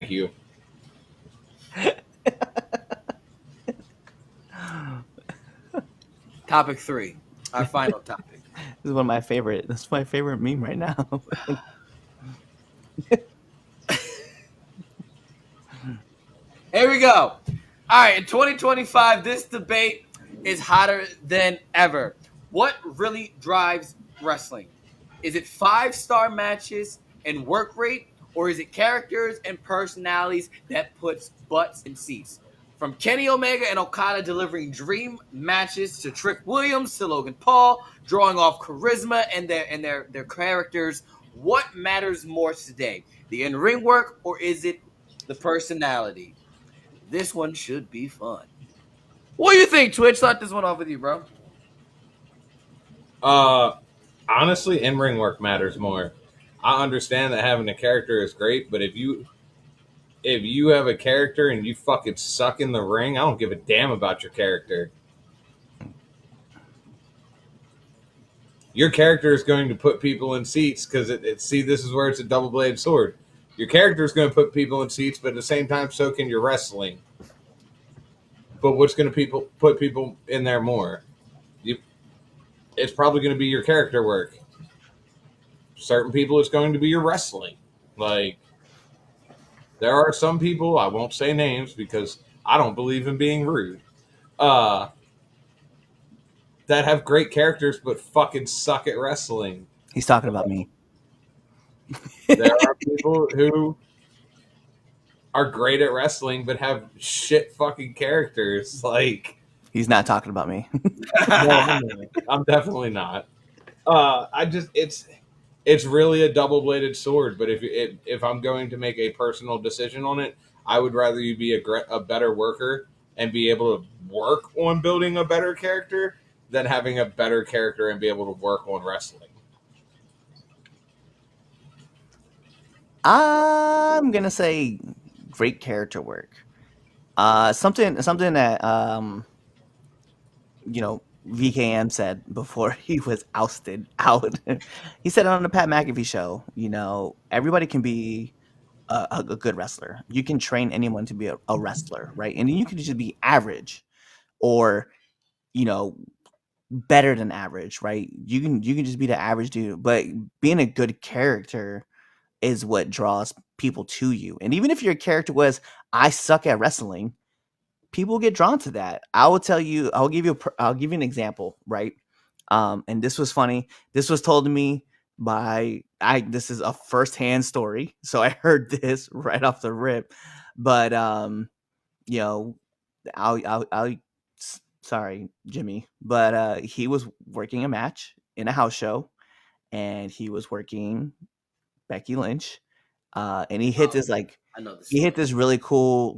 you. Topic 3, our final topic. This is one of my favorite. This is my favorite meme right now. Here we go. All right, in 2025, this debate is hotter than ever. What really drives wrestling? Is it 5-star matches and work rate, or is it characters and personalities that puts butts in seats? From Kenny Omega and Okada delivering dream matches to Trick Williams to Logan Paul, drawing off charisma and their characters, what matters more today? The in-ring work, or is it the personality? This one should be fun. What do you think, Twitch? Start this one off with you, bro. Uh, Honestly, in-ring work matters more. I understand that having a character is great, but if you have a character and you fucking suck in the ring, I don't give a damn about your character. Your character is going to put people in seats because see, this is where it's a double-bladed sword. Your character is going to put people in seats, but at the same time, so can your wrestling. But what's going to put people in there more? It's probably going to be your character work. Certain people, it's going to be your wrestling. Like, there are some people, I won't say names because I don't believe in being rude, uh, that have great characters but fucking suck at wrestling. He's talking about me. There are people who are great at wrestling but have shit fucking characters. Like, He's not talking about me. no, I'm definitely not. It's really a double-bladed sword. But if I'm going to make a personal decision on it, I would rather you be a better worker and be able to work on building a better character than having a better character and be able to work on wrestling. I'm gonna say great character work. Something that VKM said before he was ousted out. He said on the Pat McAfee show, everybody can be a good wrestler. You can train anyone to be a wrestler, right? And you can just be average or, better than average, right? You can just be the average dude, but being a good character is what draws people to you. And even if your character was, I suck at wrestling, people get drawn to that. I'll give you an example, right? And this was funny. This was told to me this is a firsthand story. So I heard this right off the rip, but, you know, I'll sorry, Jimmy, but, he was working a match in a house show and he was working Becky Lynch. And he hit this I know this. he hit this really cool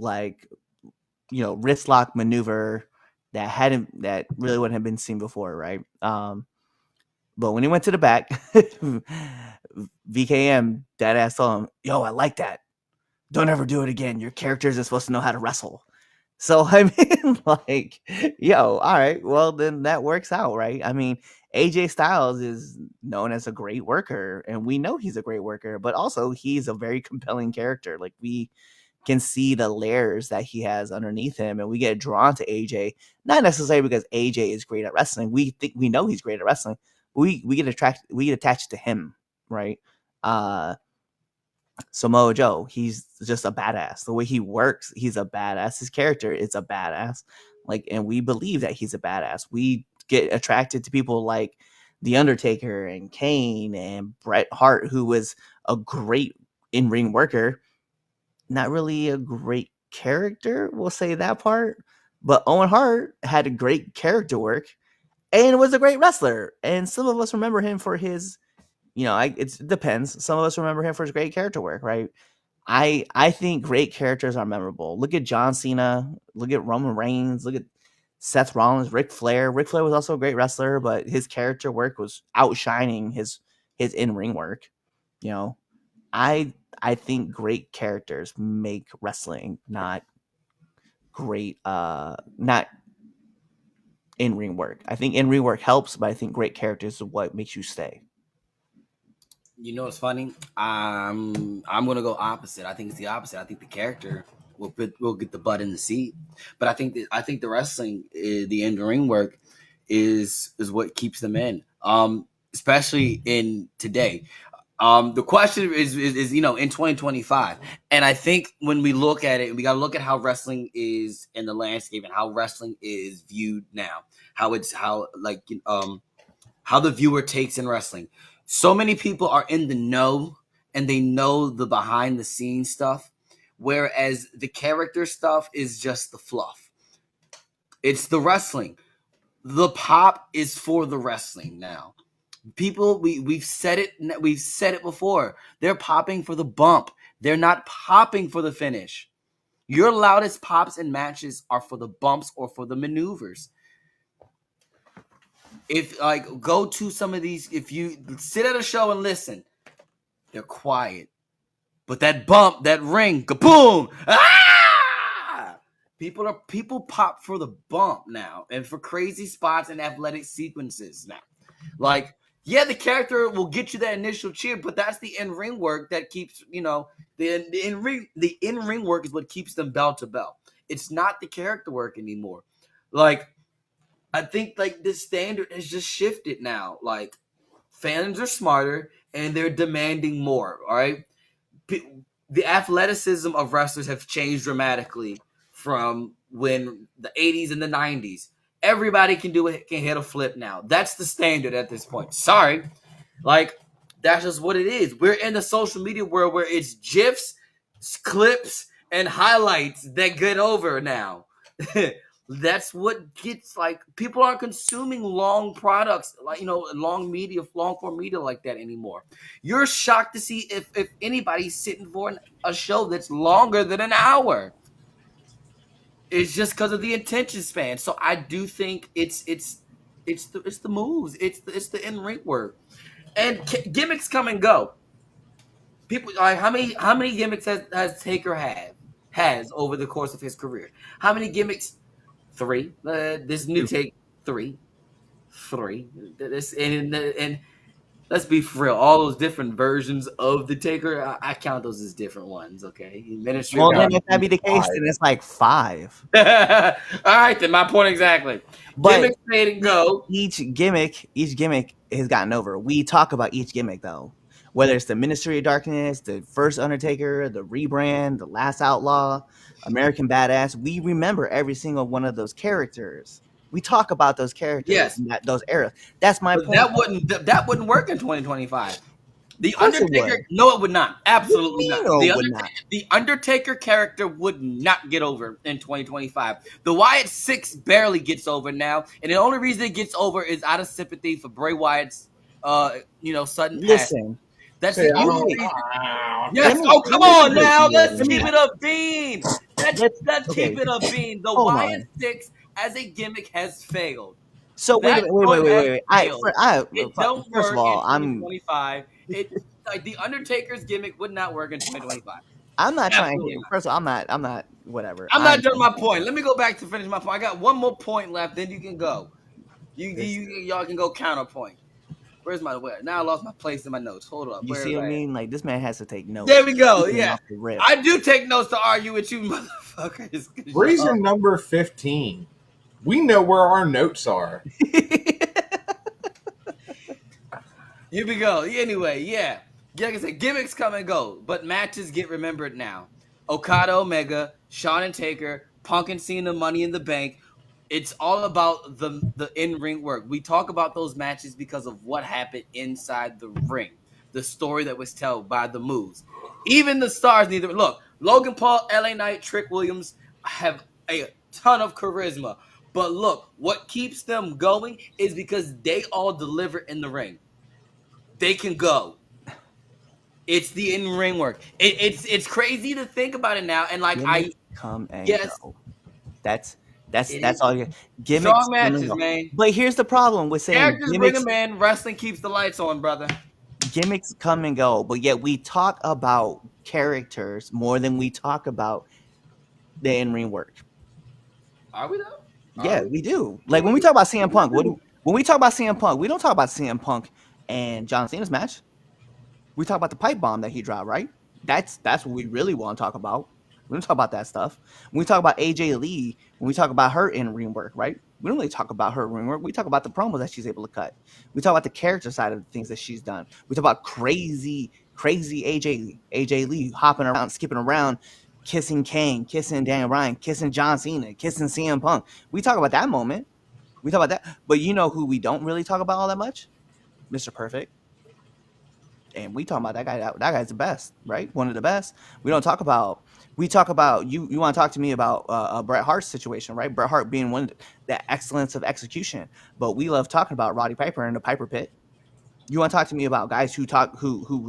wrist lock maneuver that really wouldn't have been seen before, right? But when he went to the back, VKM dead ass told him, "Yo, I like that. Don't ever do it again. Your character isn't supposed to know how to wrestle." So I mean, all right, well then that works out, right? I mean, AJ Styles is known as a great worker, and we know he's a great worker, but also he's a very compelling character. Like we can see the layers that he has underneath him, and we get drawn to AJ, not necessarily because AJ is great at wrestling. We know he's great at wrestling. But we get attached to him, right? Samoa Joe, he's just a badass. The way he works, he's a badass. His character is a badass. And we believe that he's a badass. We get attracted to people like The Undertaker and Kane and Bret Hart, who was a great in-ring worker, not really a great character, we'll say that part. But Owen Hart had a great character work and was a great wrestler. And some of us remember him for his, it depends. Some of us remember him for his great character work, right? I think great characters are memorable. Look at John Cena. Look at Roman Reigns. Look at Seth Rollins, Ric Flair. Ric Flair was also a great wrestler, but his character work was outshining his in-ring work. I think great characters make wrestling, not in-ring work. I think in-ring work helps, but I think great characters is what makes you stay. You know what's funny? I'm gonna go opposite. I think it's the opposite. I think the character will get the butt in the seat. But I think the wrestling, the in ring work, is what keeps them in. Especially in today. The question is you know in 2025, and I think when we look at it, we got to look at how wrestling is in the landscape and how wrestling is viewed now. How the viewer takes in wrestling. So many people are in the know and they know the behind the scenes stuff, whereas the character stuff is just the fluff. It's the wrestling. The pop is for the wrestling now. People, we've said it before. They're popping for the bump. They're not popping for the finish. Your loudest pops and matches are for the bumps or for the maneuvers. If like go to some of these, if you sit at a show and listen, they're quiet. But that bump, that ring, kaboom! Ah! People pop for the bump now and for crazy spots and athletic sequences now. Like, yeah, the character will get you that initial cheer, but that's the in-ring work that keeps, you know, the in-ring work is what keeps them bell to bell. It's not the character work anymore. Like, I think like the standard has just shifted now. Like fans are smarter and they're demanding more. All right, the athleticism of wrestlers have changed dramatically from when the 80s and the 90s. Everybody can do it, can hit a flip now. That's the standard at this point. Sorry, like that's just what it is. We're in the social media world where it's gifs, clips, and highlights that get over now. That's what gets like people aren't consuming long products like long form media like that anymore. You're shocked to see if anybody's sitting for a show that's longer than an hour. It's just because of the attention span. So I do think it's the moves, it's the in ring work, and gimmicks come and go. People like how many gimmicks has Taker has over the course of his career? How many gimmicks? Three. This new take three. This and let's be for real. All those different versions of the Taker, I count those as different ones. Okay, Ministry. Well, then if that be the case, then it's like 5. All right, then my point exactly. But gimmicks made and go. Each gimmick has gotten over. We talk about each gimmick though, whether it's the Ministry of Darkness, the first Undertaker, the rebrand, the Last Outlaw, American Badass. We remember every single one of those characters. We talk about those characters in those eras. That's my point. That wouldn't work in 2025. The Undertaker, no, it would not. Absolutely not. The Undertaker character would not get over in 2025. The Wyatt 6 barely gets over now, and the only reason it gets over is out of sympathy for Bray Wyatt's, sudden passing. Listen. That's the only reason. Yes. Oh, come on now. Let's keep it up, Bean. Let's keep it up, Bean. The Wyatt 6 as a gimmick has failed. So wait. First of all, I'm 25. Like the Undertaker's gimmick would not work in 2025. I'm not trying to. First of all, I'm not. Whatever. I'm not done my point. Let me go back to finish my point. I got one more point left. Then you can go. Y'all can go counterpoint. Where's my where? Now I lost my place in my notes. Hold up. You see what I mean? Like this man has to take notes. There we go. Yeah, I do take notes to argue with you, motherfuckers. Reason number 15. We know where our notes are. Here we go. Anyway, yeah. Like I said, gimmicks come and go, but matches get remembered now. Okada, Omega, Shawn and Taker, Punk and Cena, Money in the Bank. It's all about the in-ring work. We talk about those matches because of what happened inside the ring, the story that was told by the moves. Even the stars need to look. Logan Paul, LA Knight, Trick Williams have a ton of charisma. But look, what keeps them going is because they all deliver in the ring. They can go. It's the in-ring work. It's crazy to think about it now. And like come and go. That's all you gimmicks. Strong matches, man. But here's the problem with saying characters bring them in. Wrestling keeps the lights on, brother. Gimmicks come and go, but yet we talk about characters more than we talk about the in-ring work. Are we though? Yeah, we do. Like when we talk about CM Punk, when we talk about CM Punk, we don't talk about CM Punk and John Cena's match. We talk about the pipe bomb that he dropped, right? That's what we really want to talk about. We don't talk about that stuff. When we talk about AJ Lee, when we talk about her in-ring work, right? We don't really talk about her ring work. We talk about the promos that she's able to cut. We talk about the character side of the things that she's done. We talk about crazy AJ Lee hopping around, skipping around, kissing Kane, kissing Daniel Bryan, kissing John Cena, kissing CM Punk. We talk about that moment. We talk about that. But you know who we don't really talk about all that much? Mr. Perfect. And we talk about that guy. That guy's the best, right? One of the best. We don't talk about. We talk about you. You want to talk to me about Bret Hart's situation, right? Bret Hart being one of the excellence of execution, but we love talking about Roddy Piper and the Piper Pit. You want to talk to me about guys who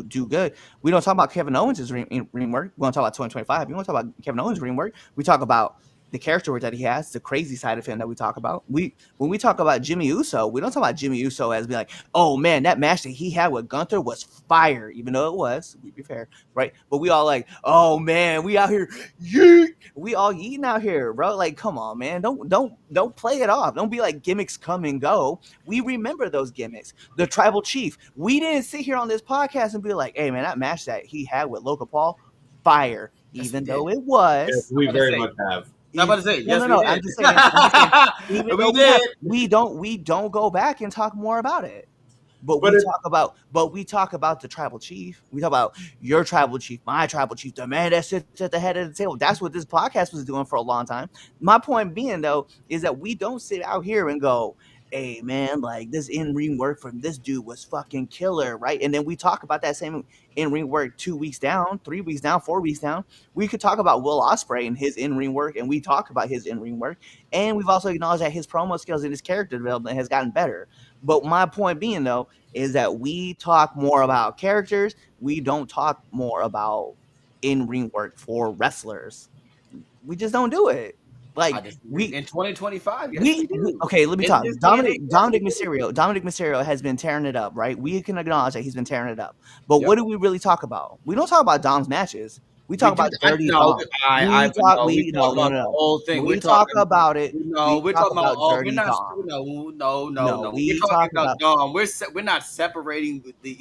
do good. We don't talk about Kevin Owens' ring work. We want to talk about 2025. You want to talk about Kevin Owens' ring work. We talk about the character work that he has, the crazy side of him that we talk about. When we talk about Jimmy Uso, we don't talk about Jimmy Uso as being like, oh man, that match that he had with Gunther was fire, even though it was, we be fair, right? But we all like, oh man, we out here, yeet. We all eating out here, bro. Like, come on, man. Don't play it off. Don't be like gimmicks come and go. We remember those gimmicks. The Tribal Chief. We didn't sit here on this podcast and be like, hey man, that match that he had with Logan Paul, fire. Even though it was. Yes, we very much have. I'm about to say, yes, no. I'm just saying, even we did. We don't go back and talk more about it. But we talk about the Tribal Chief. We talk about your Tribal Chief, my Tribal Chief, the man that sits at the head of the table. That's what this podcast was doing for a long time. My point being, though, is that we don't sit out here and go, hey, man, like this in-ring work from this dude was fucking killer, right? And then we talk about that same in-ring work 2 weeks down, 3 weeks down, 4 weeks down. We could talk about Will Ospreay and his in-ring work, and we talk about his in-ring work. And we've also acknowledged that his promo skills and his character development has gotten better. But my point being, though, is that we talk more about characters. We don't talk more about in-ring work for wrestlers. We just don't do it. Like in 2025, yes, okay, let me talk. Dominic Mysterio has been tearing it up, right? We can acknowledge that he's been tearing it up. But what do we really talk about? We don't talk about Dom's matches. We talk about dirty Dom. We talk about the whole thing. We talk about it. No, we're talking about dirty Dom. No. We're talking about Dom. We're not separating the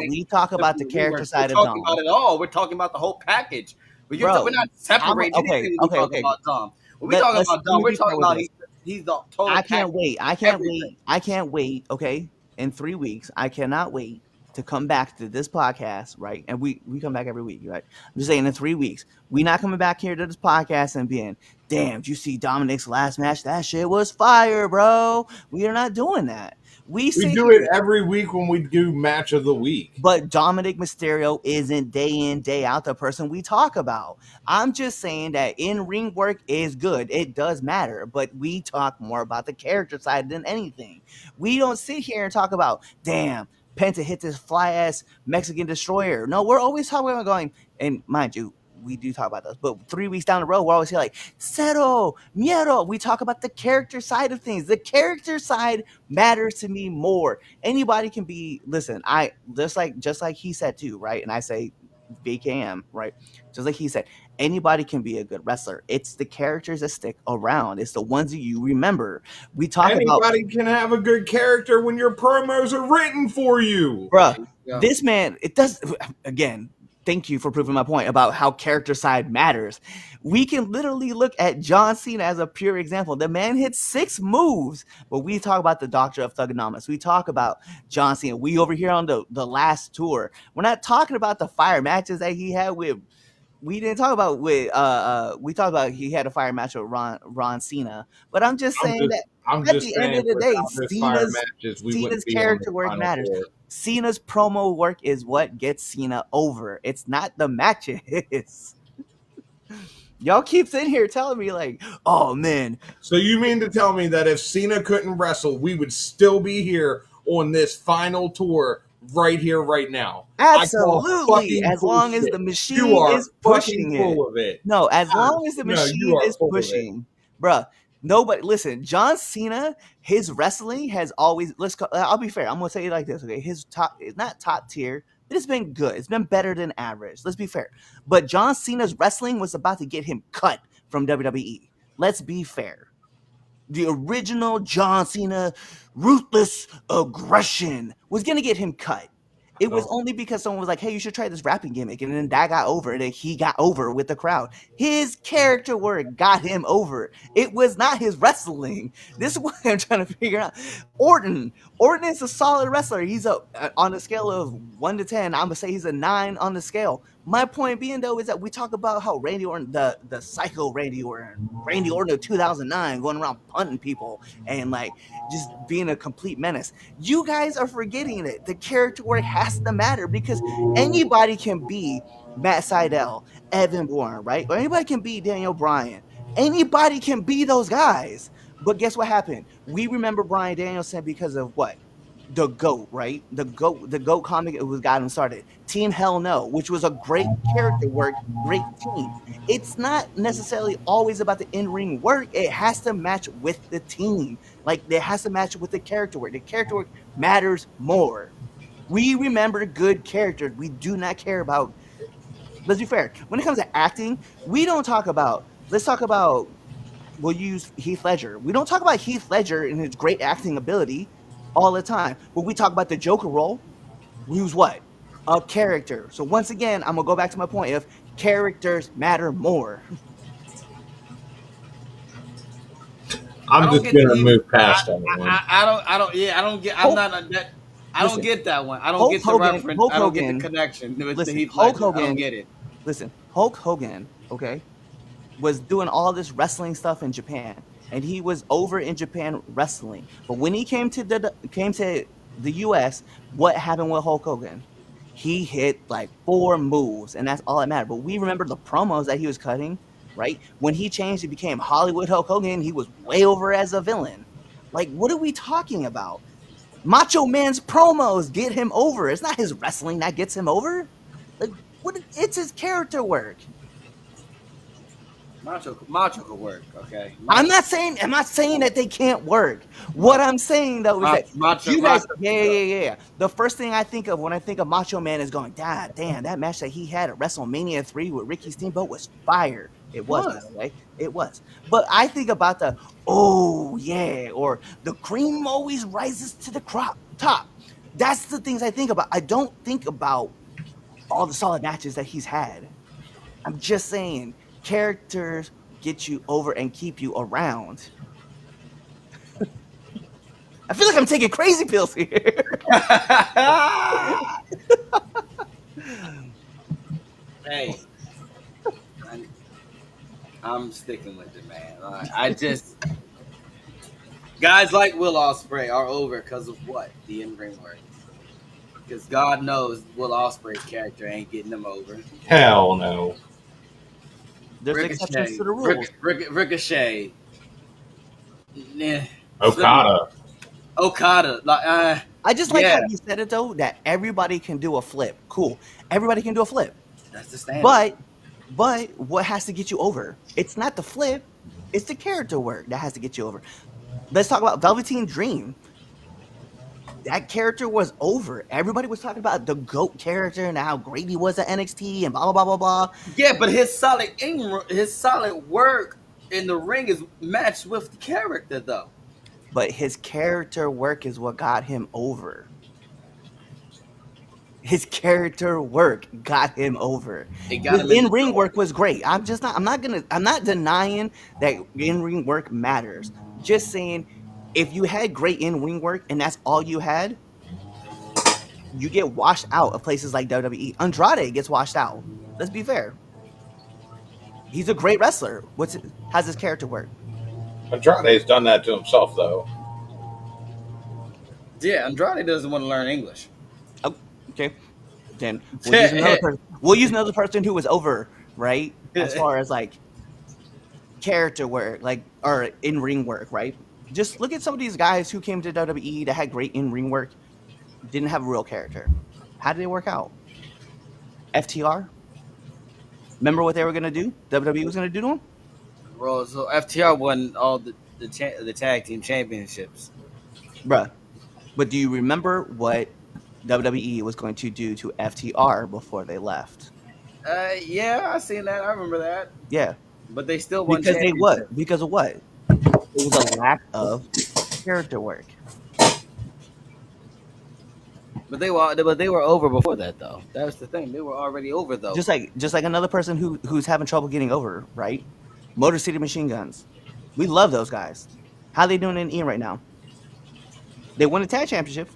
we talk about the character side of Dom. We're talking about it all. We're talking about the whole package. We're not separating anything. We're talking about Dom. When we talking about Dom, we're talking about he's the total. I can't wait. Okay, in 3 weeks, I cannot wait to come back to this podcast, right? And we come back every week, right? I'm just saying in 3 weeks, we're not coming back here to this podcast and being, damn, did you see Dominic's last match? That shit was fire, bro. We are not doing that. We do it every week when we do match of the week. But Dominic Mysterio isn't day in, day out the person we talk about. I'm just saying that in-ring work is good. It does matter. But we talk more about the character side than anything. We don't sit here and talk about, damn, Penta hit this fly-ass Mexican destroyer. No, we're always talking about going, and mind you, we do talk about those, but 3 weeks down the road, we're always here like, Cero, Miedo. We talk about the character side of things. The character side matters to me more. Anybody can be, listen, I just like he said too, right? And I say BKM, right? Just like he said, anybody can be a good wrestler. It's the characters that stick around. It's the ones that you remember. We talk anybody can have a good character when your promos are written for you. Bruh, this man, it does, again, thank you for proving my point about how character side matters. We can literally look at John Cena as a pure example. The man hit 6 moves, but we talk about the Doctor of Thugonomics. We talk about John Cena. We over here on the last tour. We're not talking about the fire matches that he had with. We didn't talk about we talked about he had a fire match with Ron Cena. But I'm just saying that at the end of the day, Cena's character work matters. Cena's promo work is what gets Cena over. It's not the matches. Y'all keep sitting here telling me like, oh man. So you mean to tell me that if Cena couldn't wrestle, we would still be here on this final tour right here, right now? Absolutely. As long as the machine is pushing it. No, as long as the machine is pushing. Bruh. Nobody, listen, John Cena, his wrestling has always, I'll be fair. I'm going to say it like this, okay? His top, it's not top tier, but it's been good. It's been better than average. Let's be fair. But John Cena's wrestling was about to get him cut from WWE. Let's be fair. The original John Cena, ruthless aggression, was going to get him cut. It was only because someone was like, "Hey, you should try this rapping gimmick," and then that got over, and then he got over with the crowd. His character work got him over. It was not his wrestling. This is what I'm trying to figure out. Orton is a solid wrestler. He's on a scale of 1 to 10. I'm gonna say he's a 9 on the scale. My point being though is that we talk about how Randy Orton, the psycho Randy Orton of 2009, going around punting people and like just being a complete menace. You guys are forgetting it. The character work has to matter because anybody can be Matt Sydal, Evan Bourne, right? Or anybody can be Daniel Bryan. Anybody can be those guys. But guess what happened? We remember Bryan Danielson because of what? The GOAT, right? The GOAT comic, it was got him started. Team Hell No, which was a great character work, great team. It's not necessarily always about the in-ring work. It has to match with the team. Like, it has to match with the character work. The character work matters more. We remember good characters. We do not care about, let's be fair. When it comes to acting, we don't talk about, let's talk about, we'll use Heath Ledger. We don't talk about Heath Ledger and his great acting ability all the time. When we talk about the Joker role, we use what? A character. So once again, I'm gonna go back to my point of characters matter more. I'm just gonna move past that one. I don't get. I'm not on that. I don't get that one. I don't get the reference. I don't get the connection. Listen, Hulk Hogan. I don't get it. Listen, Hulk Hogan, okay, was doing all this wrestling stuff in Japan, and he was over in Japan wrestling. But when he came to the U.S., what happened with Hulk Hogan? He hit like 4 moves, and that's all that mattered. But we remember the promos that he was cutting, right? When he changed, he became Hollywood Hulk Hogan. He was way over as a villain. Like, what are we talking about? Macho Man's promos get him over. It's not his wrestling that gets him over. Like, what? It's his character work. Macho could work, okay. I'm not saying that they can't work. What I'm saying though is that you guys, yeah. The first thing I think of when I think of Macho Man is going, God damn, that match that he had at WrestleMania 3 with Ricky Steamboat was fire. It was, by the way. It was. But I think about the, oh yeah, or the cream always rises to the top. That's the things I think about. I don't think about all the solid matches that he's had. I'm just saying, characters get you over and keep you around. I feel like I'm taking crazy pills here. Hey, I'm sticking with it, man. I just, guys like Will Ospreay are over because of what? The in-ring work. Because God knows Will Ospreay's character ain't getting them over. Hell no. There's exceptions to the rules. Ricochet. Okada. I just like how you said it though, that everybody can do a flip. Cool. Everybody can do a flip. That's the standard. But what has to get you over? It's not the flip. It's the character work that has to get you over. Let's talk about Velveteen Dream. That character was over. Everybody was talking about the GOAT character and how great he was at NXT and blah, blah, blah, blah, blah. Yeah, but his solid work in the ring is matched with the character, though. But his character work is what got him over. His character work got him over. His in-ring work was great. I'm not denying that in-ring work matters. Just saying, if you had great in-ring work and that's all you had, you get washed out of places like WWE. Andrade gets washed out. Let's be fair. He's a great wrestler. How's his character work? Andrade's done that to himself, though. Yeah, Andrade doesn't want to learn English. Oh, okay. Then we'll use another person who was over, right? As far as like character work, like, or in-ring work, right? Just look at some of these guys who came to WWE that had great in-ring work, didn't have a real character. How did they work out? FTR? Remember what they were going to do? WWE was going to do to them? Bro, so FTR won all the tag team championships. Bruh. But do you remember what WWE was going to do to FTR before they left? Yeah, I seen that. I remember that. Yeah. But they still won because they what? Because of what? It was a lack of character work. But they were over before that, though. That was the thing. They were already over, though. Just like another person who's having trouble getting over, right? Motor City Machine Guns. We love those guys. How they doing in E right now? They won the tag championship.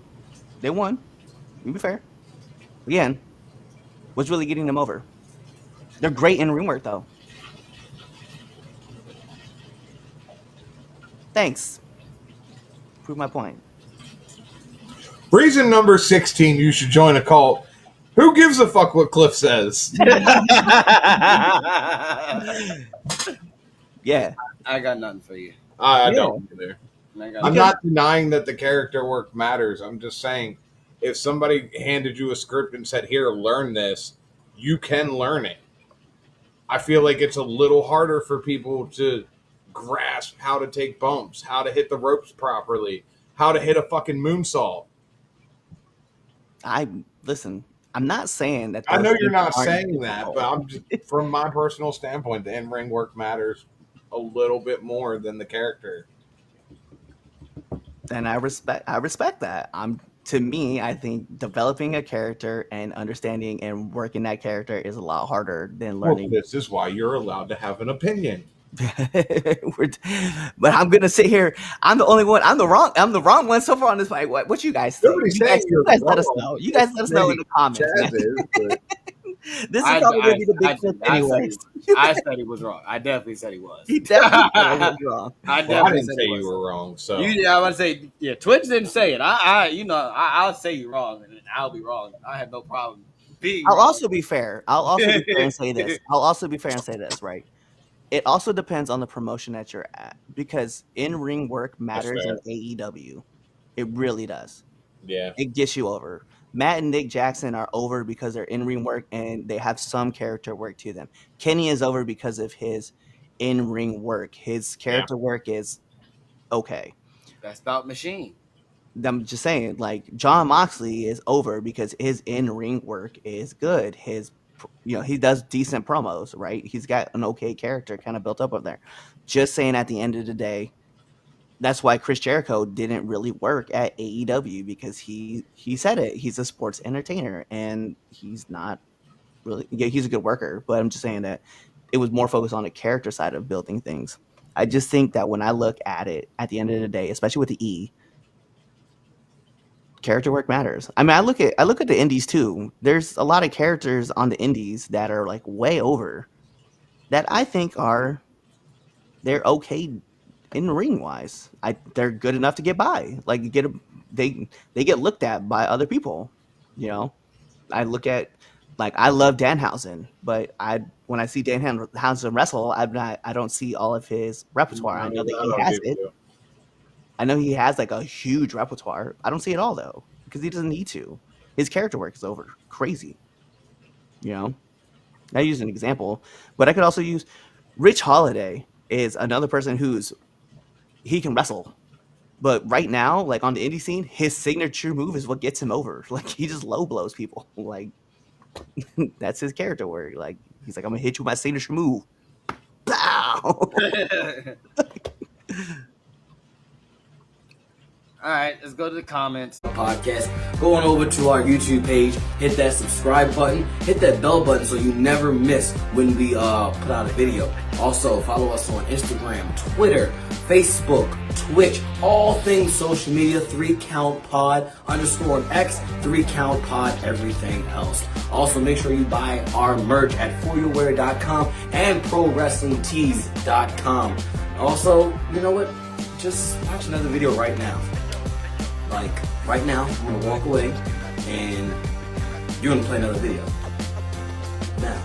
They won. To be fair. Again, what's really getting them over? They're great in ring work, though. Thanks. Prove my point. Reason number 16 you should join a cult. Who gives a fuck what Cliff says? Yeah. I got nothing for you. I don't either. I I'm not denying that the character work matters. I'm just saying, if somebody handed you a script and said, here, learn this, you can learn it. I feel like it's a little harder for people to grasp how to take bumps, how to hit the ropes properly, how to hit a fucking moonsault. Listen, I'm not saying that. I know you're not saying that, but I'm just, from my personal standpoint, the in-ring work matters a little bit more than the character. And I respect that. To me, I think developing a character and understanding and working that character is a lot harder than learning. Well, this is why you're allowed to have an opinion. But I'm gonna sit here. I'm the only one. I'm the wrong one so far on this fight. What you guys think? You guys let us know. You guys let us know in the comments. This is probably gonna be the big clip anyway. I said he was wrong. I definitely said he was. He definitely said he was wrong. I didn't say you were wrong. So I want to say, yeah, Twitch didn't say it. I'll say you're wrong, and I'll be wrong. I have no problem being. I'll also be fair. I'll also be fair and say this. Right. It also depends on the promotion that you're at, because in-ring work matters in AEW. It really does. Yeah. It gets you over. Matt and Nick Jackson are over because they're in-ring work and they have some character work to them. Kenny is over because of his in-ring work. His character work is okay. That's about machine. I'm just saying, like, Jon Moxley is over because his in-ring work is good. He does decent promos, right? He's got an okay character kind of built up over there. Just saying, at the end of the day, that's why Chris Jericho didn't really work at AEW, because he said it. He's a sports entertainer, and he's not really. Yeah, he's a good worker, but I'm just saying that it was more focused on the character side of building things. I just think that when I look at it, at the end of the day, especially with the E, character work matters. I mean, I look at the indies too. There's a lot of characters on the indies that are like way over, that I think they're okay in ring wise. They're good enough to get by. Like they get looked at by other people. I look at, like, I love Danhausen, but when I see Danhausen wrestle, I don't see all of his repertoire. I know that he has it. I know he has like a huge repertoire. I don't see it all though, because he doesn't need to. His character work is over crazy. I use an example, but I could also use Rich Holiday is another person he can wrestle. But right now, like on the indie scene, his signature move is what gets him over. Like, he just low blows people. Like, that's his character work. Like, he's like, I'm gonna hit you with my signature move. Pow! All right, let's go to the comments. Podcast. Go on over to our YouTube page, hit that subscribe button, hit that bell button so you never miss when we put out a video. Also, follow us on Instagram, Twitter, Facebook, Twitch, all things social media, 3CountPod _X, 3CountPod, everything else. Also, make sure you buy our merch at foryourwear.com and ProWrestlingTees.com. Also, you know what? Just watch another video right now. Like, right now, I'm gonna walk away and you're gonna play another video. Now.